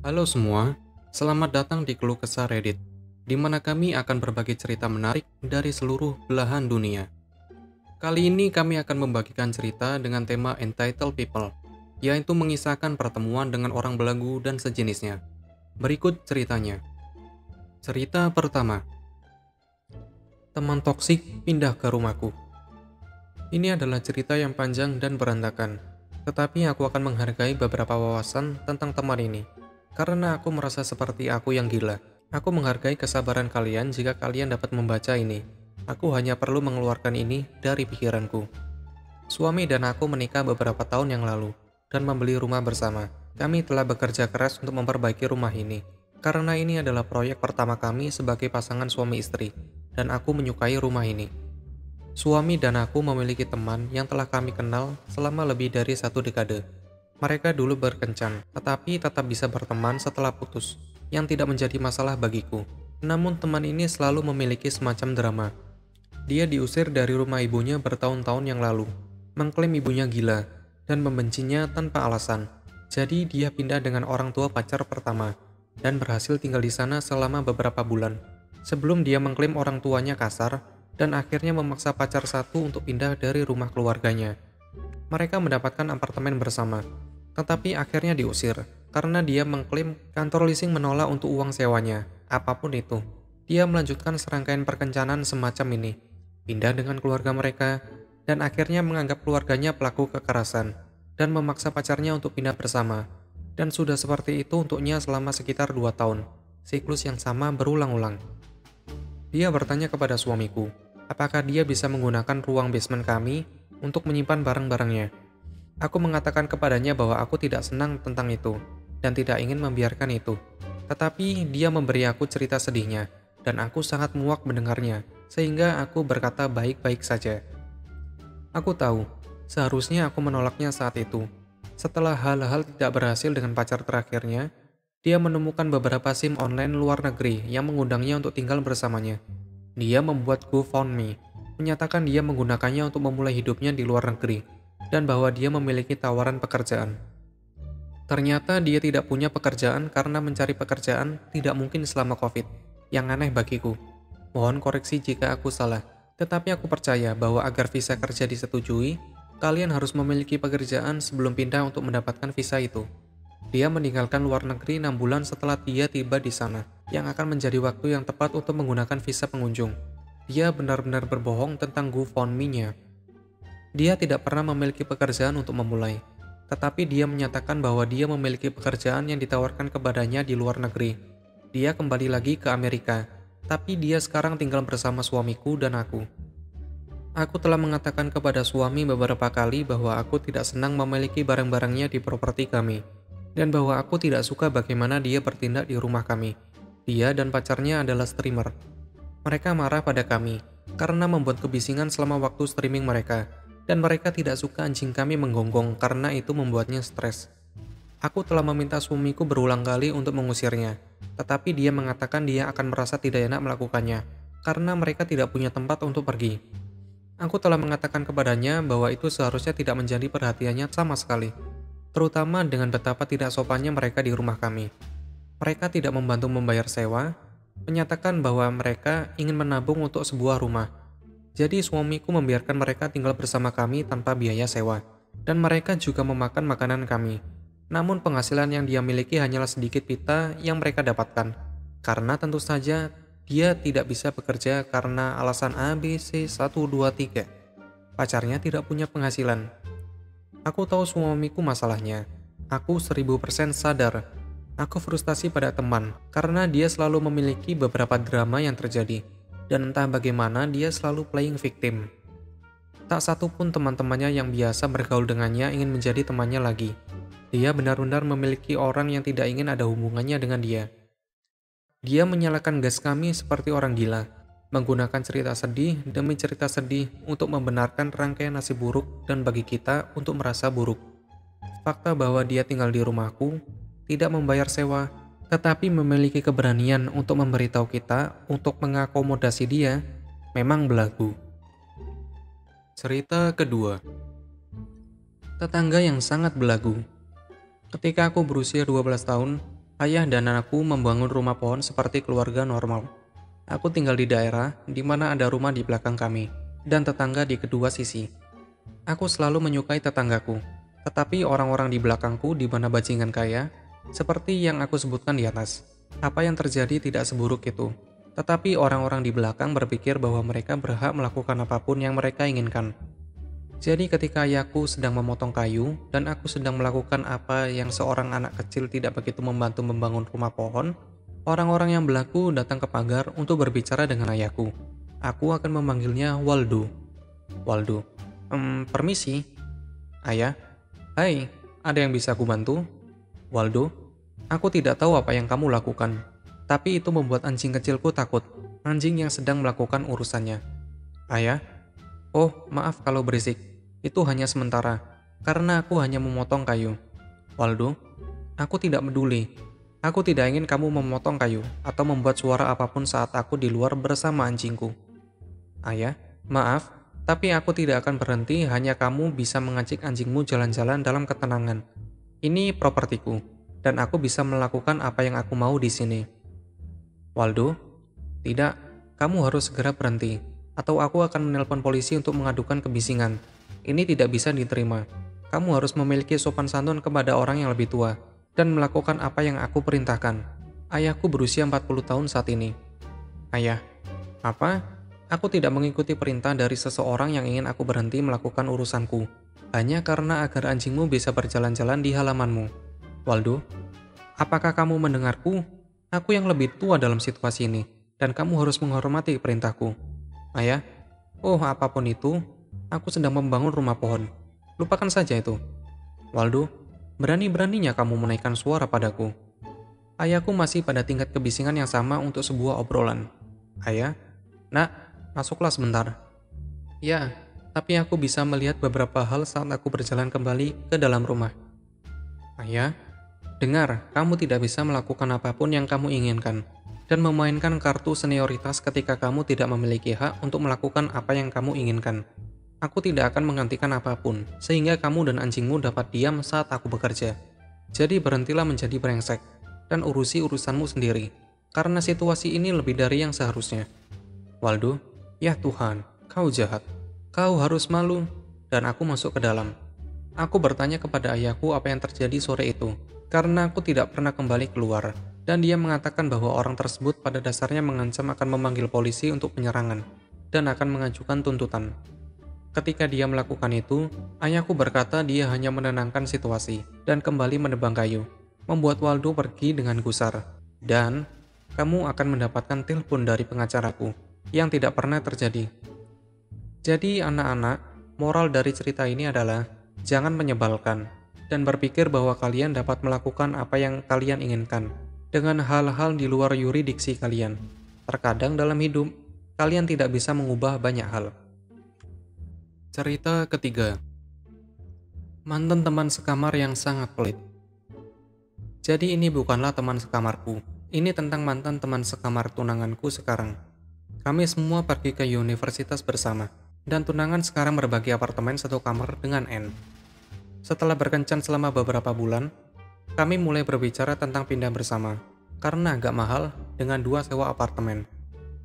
Halo semua, selamat datang di Keluh Kesah Reddit, di mana kami akan berbagi cerita menarik dari seluruh belahan dunia. Kali ini kami akan membagikan cerita dengan tema Entitled People, yaitu mengisahkan pertemuan dengan orang belagu dan sejenisnya. Berikut ceritanya. Cerita pertama, teman toksik pindah ke rumahku. Ini adalah cerita yang panjang dan berantakan, tetapi aku akan menghargai beberapa wawasan tentang teman ini. Karena aku merasa seperti aku yang gila. Aku menghargai kesabaran kalian jika kalian dapat membaca ini. Aku hanya perlu mengeluarkan ini dari pikiranku. Suami dan aku menikah beberapa tahun yang lalu, dan membeli rumah bersama. Kami telah bekerja keras untuk memperbaiki rumah ini. Karena ini adalah proyek pertama kami sebagai pasangan suami istri, dan aku menyukai rumah ini. Suami dan aku memiliki teman yang telah kami kenal selama lebih dari 1 dekade. Mereka dulu berkencan, tetapi tetap bisa berteman setelah putus, yang tidak menjadi masalah bagiku. Namun teman ini selalu memiliki semacam drama. Dia diusir dari rumah ibunya bertahun-tahun yang lalu, mengklaim ibunya gila, dan membencinya tanpa alasan. Jadi dia pindah dengan orang tua pacar pertama, dan berhasil tinggal di sana selama beberapa bulan. Sebelum dia mengklaim orang tuanya kasar, dan akhirnya memaksa pacar satu untuk pindah dari rumah keluarganya. Mereka mendapatkan apartemen bersama, tetapi akhirnya diusir karena dia mengklaim kantor leasing menolak untuk uang sewanya, apapun itu. Dia melanjutkan serangkaian perkencanan semacam ini, pindah dengan keluarga mereka, dan akhirnya menganggap keluarganya pelaku kekerasan, dan memaksa pacarnya untuk pindah bersama. Dan sudah seperti itu untuknya selama sekitar 2 tahun. Siklus yang sama berulang-ulang. Dia bertanya kepada suamiku, apakah dia bisa menggunakan ruang basement kami untuk menyimpan barang-barangnya. Aku mengatakan kepadanya bahwa aku tidak senang tentang itu, dan tidak ingin membiarkan itu. Tetapi dia memberi aku cerita sedihnya, dan aku sangat muak mendengarnya, sehingga aku berkata baik-baik saja. Aku tahu, seharusnya aku menolaknya saat itu. Setelah hal-hal tidak berhasil dengan pacar terakhirnya, dia menemukan beberapa SIM online luar negeri yang mengundangnya untuk tinggal bersamanya. Dia membuat GoFundMe, menyatakan dia menggunakannya untuk memulai hidupnya di luar negeri, dan bahwa dia memiliki tawaran pekerjaan. Ternyata dia tidak punya pekerjaan karena mencari pekerjaan tidak mungkin selama COVID. Yang aneh bagiku. Mohon koreksi jika aku salah, tetapi aku percaya bahwa agar visa kerja disetujui, kalian harus memiliki pekerjaan sebelum pindah untuk mendapatkan visa itu. Dia meninggalkan luar negeri 6 bulan setelah dia tiba di sana, yang akan menjadi waktu yang tepat untuk menggunakan visa pengunjung. Dia benar-benar berbohong tentang GoFundMe-nya. Dia tidak pernah memiliki pekerjaan untuk memulai, tetapi dia menyatakan bahwa dia memiliki pekerjaan yang ditawarkan kepadanya di luar negeri. Dia kembali lagi ke Amerika, tapi dia sekarang tinggal bersama suamiku dan aku. Aku telah mengatakan kepada suami beberapa kali bahwa aku tidak senang memiliki barang-barangnya di properti kami, dan bahwa aku tidak suka bagaimana dia bertindak di rumah kami. Dia dan pacarnya adalah streamer. Mereka marah pada kami karena membuat kebisingan selama waktu streaming mereka, dan mereka tidak suka anjing kami menggonggong karena itu membuatnya stres. Aku telah meminta suamiku berulang kali untuk mengusirnya, tetapi dia mengatakan dia akan merasa tidak enak melakukannya karena mereka tidak punya tempat untuk pergi. Aku telah mengatakan kepadanya bahwa itu seharusnya tidak menjadi perhatiannya sama sekali, terutama dengan betapa tidak sopannya mereka di rumah kami. Mereka tidak membantu membayar sewa, menyatakan bahwa mereka ingin menabung untuk sebuah rumah. Jadi suamiku membiarkan mereka tinggal bersama kami tanpa biaya sewa, dan mereka juga memakan makanan kami. Namun penghasilan yang dia miliki hanyalah sedikit pita yang mereka dapatkan, karena tentu saja dia tidak bisa bekerja karena alasan A, B, C, 1, 2, 3. Pacarnya tidak punya penghasilan. Aku tahu suamiku masalahnya. Aku 1000% sadar. Aku frustasi pada teman, karena dia selalu memiliki beberapa drama yang terjadi. Dan entah bagaimana dia selalu playing victim. Tak satu pun teman-temannya yang biasa bergaul dengannya ingin menjadi temannya lagi. Dia benar-benar memiliki orang yang tidak ingin ada hubungannya dengan dia. Dia menyalakan gas kami seperti orang gila, menggunakan cerita sedih demi cerita sedih untuk membenarkan rangkaian nasib buruk dan bagi kita untuk merasa buruk. Fakta bahwa dia tinggal di rumahku, tidak membayar sewa, tetapi memiliki keberanian untuk memberitahu kita untuk mengakomodasi dia, memang belagu. Cerita kedua. Tetangga yang sangat belagu. Ketika aku berusia 12 tahun, Ayah dan anakku membangun rumah pohon seperti keluarga normal. Aku tinggal di daerah di mana ada rumah di belakang kami, dan tetangga di kedua sisi. Aku selalu menyukai tetanggaku, tetapi orang-orang di belakangku di mana bajingan kaya, seperti yang aku sebutkan di atas. Apa yang terjadi tidak seburuk itu, tetapi orang-orang di belakang berpikir bahwa mereka berhak melakukan apapun yang mereka inginkan. Jadi ketika ayahku sedang memotong kayu dan aku sedang melakukan apa yang seorang anak kecil tidak begitu membantu membangun rumah pohon, orang-orang yang berlaku datang ke pagar untuk berbicara dengan ayahku. Aku akan memanggilnya Waldo. Waldo, permisi. Ayah, hai, ada yang bisa aku bantu? Waldo, aku tidak tahu apa yang kamu lakukan, tapi itu membuat anjing kecilku takut. Anjing yang sedang melakukan urusannya. Ayah, oh, maaf kalau berisik. Itu hanya sementara, karena aku hanya memotong kayu. Waldo, aku tidak peduli. Aku tidak ingin kamu memotong kayu atau membuat suara apapun saat aku di luar bersama anjingku. Ayah, maaf, tapi aku tidak akan berhenti hanya kamu bisa mengajak anjingmu jalan-jalan dalam ketenangan. Ini propertiku, dan aku bisa melakukan apa yang aku mau di sini. Waldo, tidak, kamu harus segera berhenti, atau aku akan menelpon polisi untuk mengadukan kebisingan. Ini tidak bisa diterima. Kamu harus memiliki sopan santun kepada orang yang lebih tua, dan melakukan apa yang aku perintahkan. Ayahku berusia 40 tahun saat ini. Ayah, apa? Aku tidak mengikuti perintah dari seseorang yang ingin aku berhenti melakukan urusanku, hanya karena agar anjingmu bisa berjalan-jalan di halamanmu. Waldo, apakah kamu mendengarku? Aku yang lebih tua dalam situasi ini, dan kamu harus menghormati perintahku. Ayah, oh apapun itu, aku sedang membangun rumah pohon. Lupakan saja itu. Waldo, berani-beraninya kamu menaikkan suara padaku. Ayahku masih pada tingkat kebisingan yang sama untuk sebuah obrolan. Ayah, nak, masuklah sebentar. Ya, tapi aku bisa melihat beberapa hal saat aku berjalan kembali ke dalam rumah. Ayah, dengar, kamu tidak bisa melakukan apapun yang kamu inginkan, dan memainkan kartu senioritas ketika kamu tidak memiliki hak untuk melakukan apa yang kamu inginkan. Aku tidak akan menggantikan apapun, sehingga kamu dan anjingmu dapat diam saat aku bekerja. Jadi berhentilah menjadi brengsek, dan urusi urusanmu sendiri, karena situasi ini lebih dari yang seharusnya. Waldo, ya Tuhan, kau jahat. Kau harus malu. Dan aku masuk ke dalam. Aku bertanya kepada ayahku apa yang terjadi sore itu, karena aku tidak pernah kembali keluar, dan dia mengatakan bahwa orang tersebut pada dasarnya mengancam akan memanggil polisi untuk penyerangan, dan akan mengajukan tuntutan. Ketika dia melakukan itu, ayahku berkata dia hanya menenangkan situasi dan kembali menebang kayu, membuat Waldo pergi dengan gusar. Dan, kamu akan mendapatkan telepon dari pengacaraku, yang tidak pernah terjadi. Jadi anak-anak, moral dari cerita ini adalah, jangan menyebalkan, dan berpikir bahwa kalian dapat melakukan apa yang kalian inginkan, dengan hal-hal di luar yuridiksi kalian. Terkadang dalam hidup, kalian tidak bisa mengubah banyak hal. Cerita ketiga. Mantan teman sekamar yang sangat pelit. Jadi ini bukanlah teman sekamarku. Ini tentang mantan teman sekamar tunanganku sekarang. Kami semua pergi ke universitas bersama, dan tunangan sekarang berbagi apartemen satu kamar dengan N. Setelah berkencan selama beberapa bulan, kami mulai berbicara tentang pindah bersama, karena agak mahal dengan 2 sewa apartemen.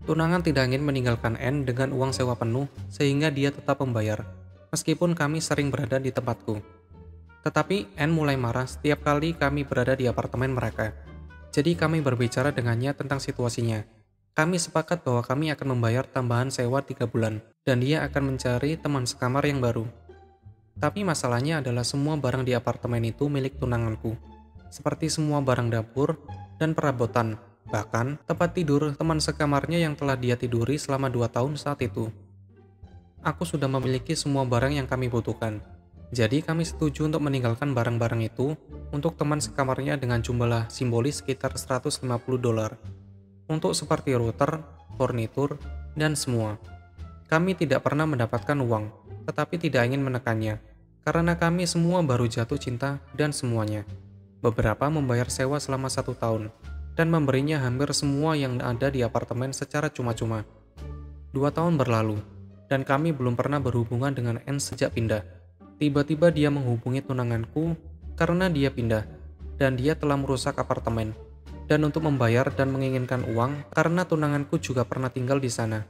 Tunangan tidak ingin meninggalkan N dengan uang sewa penuh, sehingga dia tetap membayar, meskipun kami sering berada di tempatku. Tetapi N mulai marah setiap kali kami berada di apartemen mereka. Jadi kami berbicara dengannya tentang situasinya. Kami sepakat bahwa kami akan membayar tambahan sewa 3 bulan, dan dia akan mencari teman sekamar yang baru. Tapi masalahnya adalah semua barang di apartemen itu milik tunanganku, seperti semua barang dapur dan perabotan, bahkan tempat tidur teman sekamarnya yang telah dia tiduri selama 2 tahun saat itu. Aku sudah memiliki semua barang yang kami butuhkan, jadi kami setuju untuk meninggalkan barang-barang itu untuk teman sekamarnya dengan jumlah simbolis sekitar $150, untuk seperti router, furnitur, dan semua. Kami tidak pernah mendapatkan uang, tetapi tidak ingin menekannya, karena kami semua baru jatuh cinta dan semuanya. Beberapa membayar sewa selama 1 tahun, dan memberinya hampir semua yang ada di apartemen secara cuma-cuma. 2 tahun berlalu, dan kami belum pernah berhubungan dengan N sejak pindah. Tiba-tiba dia menghubungi tunanganku karena dia pindah, dan dia telah merusak apartemen. Dan untuk membayar dan menginginkan uang karena tunanganku juga pernah tinggal di sana.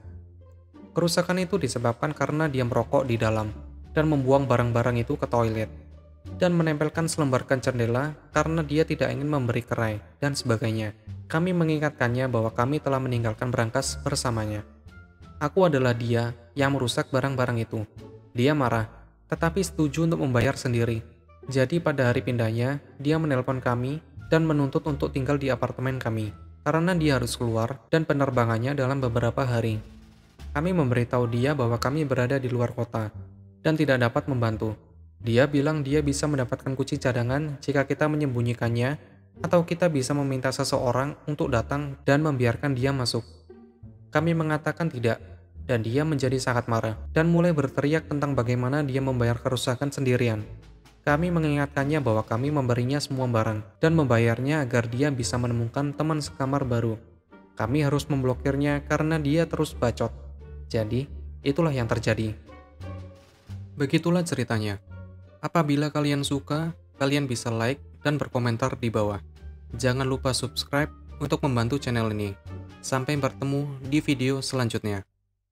Kerusakan itu disebabkan karena dia merokok di dalam dan membuang barang-barang itu ke toilet dan menempelkan selembar jendela karena dia tidak ingin memberi kerai dan sebagainya. Kami mengingatkannya bahwa kami telah meninggalkan berangkas bersamanya. Aku adalah dia yang merusak barang-barang itu. Dia marah, tetapi setuju untuk membayar sendiri. Jadi pada hari pindahnya, dia menelpon kami dan menuntut untuk tinggal di apartemen kami karena dia harus keluar dan penerbangannya dalam beberapa hari. Kami memberitahu dia bahwa kami berada di luar kota dan tidak dapat membantu. Dia bilang dia bisa mendapatkan kunci cadangan jika kita menyembunyikannya, atau kita bisa meminta seseorang untuk datang dan membiarkan dia masuk. Kami mengatakan tidak, dan dia menjadi sangat marah dan mulai berteriak tentang bagaimana dia membayar kerusakan sendirian. Kami mengingatkannya bahwa kami memberinya semua barang dan membayarnya agar dia bisa menemukan teman sekamar baru. Kami harus memblokirnya karena dia terus bacot. Jadi, itulah yang terjadi. Begitulah ceritanya. Apabila kalian suka, kalian bisa like dan berkomentar di bawah. Jangan lupa subscribe untuk membantu channel ini. Sampai bertemu di video selanjutnya.